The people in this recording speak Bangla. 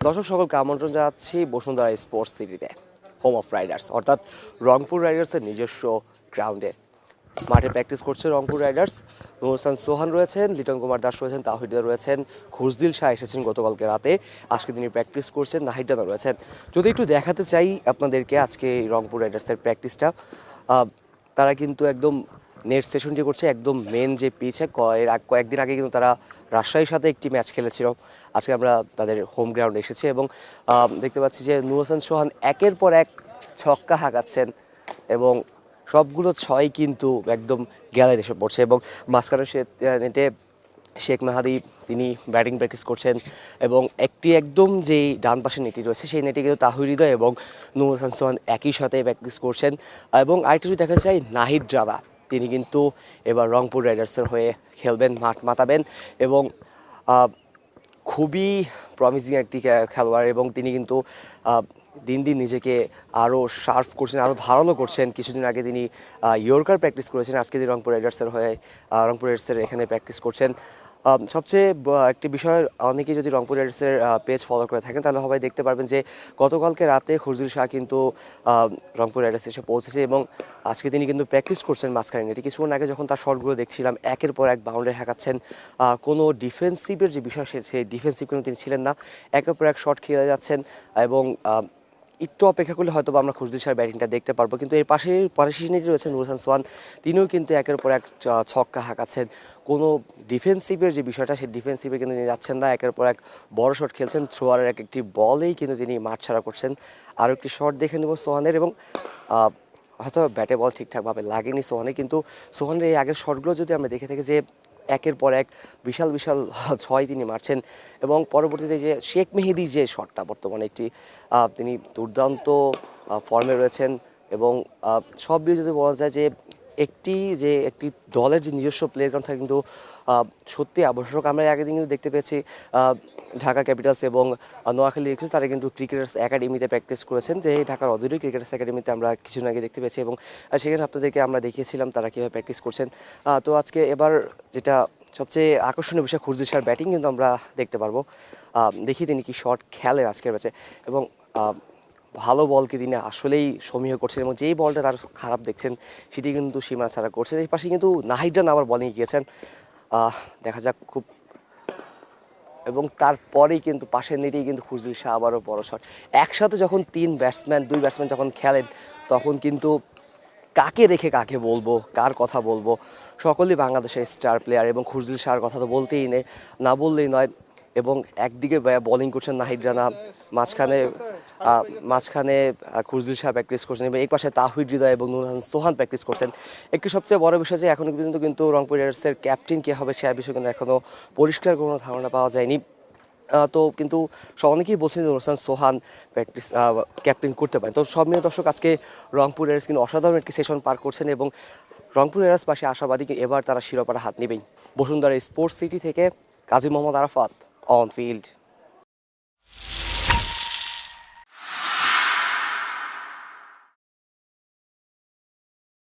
দর্শক সকলকে আমন্ত্রণ জানাচ্ছি বসুন্ধরা স্পোর্টস সিটিতে, হোম অফ রাইডার্স অর্থাৎ রংপুর রাইডার্সের নিজস্ব গ্রাউন্ডে মাঠে প্র্যাকটিস করছে রংপুর রাইডার্স। নূর হোসেন সোহান রয়েছেন, লিটন কুমার দাস রয়েছেন, তাহিদা রয়েছেন, খুরশদিল শাহ এসেছেন গতকালকে রাতে, আজকে তিনি প্র্যাকটিস করছেন, নাহিদ রানা রয়েছেন। যদি একটু দেখাতে চাই আপনাদেরকে আজকে রংপুর রাইডার্সের প্র্যাকটিসটা, তারা কিন্তু একদম নেট সেশনটি করছে একদম মেন যে পিচে। কয়েকদিন আগে কিন্তু তারা রাজশাহীর সাথে একটি ম্যাচ খেলেছিল। আজকে আমরা তাদের হোম গ্রাউন্ডে এসেছি এবং দেখতে পাচ্ছি যে নূর হোসেন সোহান একের পর এক ছক্কা হাঁকাচ্ছেন এবং সবগুলো ছয় কিন্তু একদম গ্যালারি এসে পড়ছে এবং মাঝখানে নেটে শেখ মাহাদি তিনি ব্যাটিং প্র্যাকটিস করছেন এবং একটি একদম যেই ডান পাশে নেটি রয়েছে সেই নেটে কিন্তু তাহিদ এবং নূর হোসেন সোহান একই সাথে প্র্যাকটিস করছেন। এবং আরেকটু যদি দেখা যায় নাহিদ রানা, তিনি কিন্তু এবার রংপুর রাইডার্সের হয়ে খেলবেন, মাঠ মাতাবেন এবং খুবই প্রমিসিং একটি খেলোয়াড় এবং তিনি কিন্তু দিন দিন নিজেকে আরও শার্প করছেন, আরও ধারালো করছেন। কিছুদিন আগে তিনি ইয়র্কার প্র্যাকটিস করেছেন, আজকে তিনি রংপুর রাইডার্সের হয়ে রংপুর রাইডার্সের এখানে প্র্যাকটিস করছেন। সবচেয়ে একটি বিষয়, অনেকেই যদি রংপুর রাইডার্সের পেজ ফলো করে থাকেন তাহলে সবাই দেখতে পারবেন যে গতকালকে রাতে খুরশদিল শাহ কিন্তু রংপুর রাইডার্স এসে পৌঁছেছে এবং আজকে তিনি কিন্তু প্র্যাকটিস করছেন মাঝখানে নেটে। কিছুক্ষণ আগে যখন তার শটগুলো দেখছিলাম একের পর এক বাউন্ডারি হাঁকাচ্ছেন, কোনো ডিফেন্সিভের যে বিষয় সেই ডিফেন্সিভ কিন্তু তিনি ছিলেন না, একের পর এক শট খেলে যাচ্ছেন এবং একটু অপেক্ষা করলে হয়তো আমরা খুরশদিল শাহের ব্যাটিংটা দেখতে পারবো। কিন্তু এর পাশে রয়েছে নূর হোসেন সোহান, তিনিও কিন্তু একের পর এক ছক্কা হাঁকাচ্ছেন। কোনো ডিফেন্সিভের যে বিষয়টা সেই ডিফেন্সিভে কিন্তু তিনি যাচ্ছেন না, একের পর এক বড় শট খেলছেন। থ্রোয়ারের একটি বলেই কিন্তু তিনি মাঠ ছাড়া করছেন। আরও একটি শট দেখে নেব সোহানের এবং হয়তো ব্যাটে বল ঠিকঠাকভাবে লাগেনি সোহানে, কিন্তু সোহানের এই আগের শটগুলো যদি আমরা দেখে থাকি যে একের পর এক বিশাল বিশাল ছয় তিনি মারছেন এবং পরবর্তীতে যে শেখ মেহেদির যে শটটা বর্তমানে একটি তিনি দুর্দান্ত ফর্মে রয়েছেন এবং সব মিলিয়ে যদি বলা যায় যে একটি দলের যে নিজস্ব প্লেয়ার গ্রাউন্ড থাকে কিন্তু সত্যি আবশ্যক। আমরা আগে দিন কিন্তু দেখতে পেয়েছি ঢাকা ক্যাপিটালস এবং নোয়াখালী রিক্স তারা কিন্তু ক্রিকেটার্স একাডেমিতে প্র্যাকটিস করেছেন, যে ঢাকার অদূরেই ক্রিকেটার্স একাডেমিতে আমরা কিছুদিন আগে দেখতে পেয়েছি এবং সেখানে আপনাদেরকে আমরা দেখিয়েছিলাম তারা কীভাবে প্র্যাকটিস করছেন। তো আজকে এবার যেটা সবচেয়ে আকর্ষণীয় বিষয়, খুরশদিল শাহর ব্যাটিং কিন্তু আমরা দেখতে পারবো। দেখি তিনি কি শট খেলেন আজকের ম্যাচে এবং ভালো বলকে তিনি আসলেই সমীহ করছেন এবং যেই বলটা তার খারাপ দেখছেন সেটি কিন্তু সীমা ছাড়া করছেন। এই পাশে কিন্তু নাহিদ রানা আবার বলিং গিয়েছেন, দেখা যাক খুব। এবং তারপরেই কিন্তু পাশের নেটেই কিন্তু খুরশদিল শাহ আবারও বড় শট। একসাথে যখন দুই ব্যাটসম্যান যখন খেলেন তখন কিন্তু কাকে রেখে কাকে বলবো, কার কথা বলবো, সকলেই বাংলাদেশের স্টার প্লেয়ার এবং খুরশদিল শাহর কথা তো বলতেই না বললেই নয়। এবং একদিকে বোলিং করছেন নাহিদ রানা, মাঝখানে খুরশদিল শাহ প্র্যাকটিস করছেন এবং এই পাশে তাহিদ হৃদয় এবং নূর হোসেন সোহান প্র্যাকটিস করছেন। একটি সবচেয়ে বড় বিষয় যে এখনো পর্যন্ত কিন্তু রংপুর রাইডার্সের ক্যাপ্টেন কে হবে সে বিষয়ে কিন্তু এখনও পরিষ্কার কোনো ধারণা পাওয়া যায়নি। তো কিন্তু অনেকেই বলছেন যে নূর হোসেন সোহান প্র্যাকটিস ক্যাপ্টেন করতে পারেন। তো সব মিলিয়ে দর্শক আজকে রংপুর রাইডার্স কিন্তু অসাধারণ একটি সেশন পার করছেন এবং রংপুর রাইডার্স পাশে আশাবাদী এবার তারা শিরোপাটা হাত নেবেই। বসুন্ধরা স্পোর্টস সিটি থেকে কাজী মোহাম্মদ আরাফাত, অন ফিল্ড।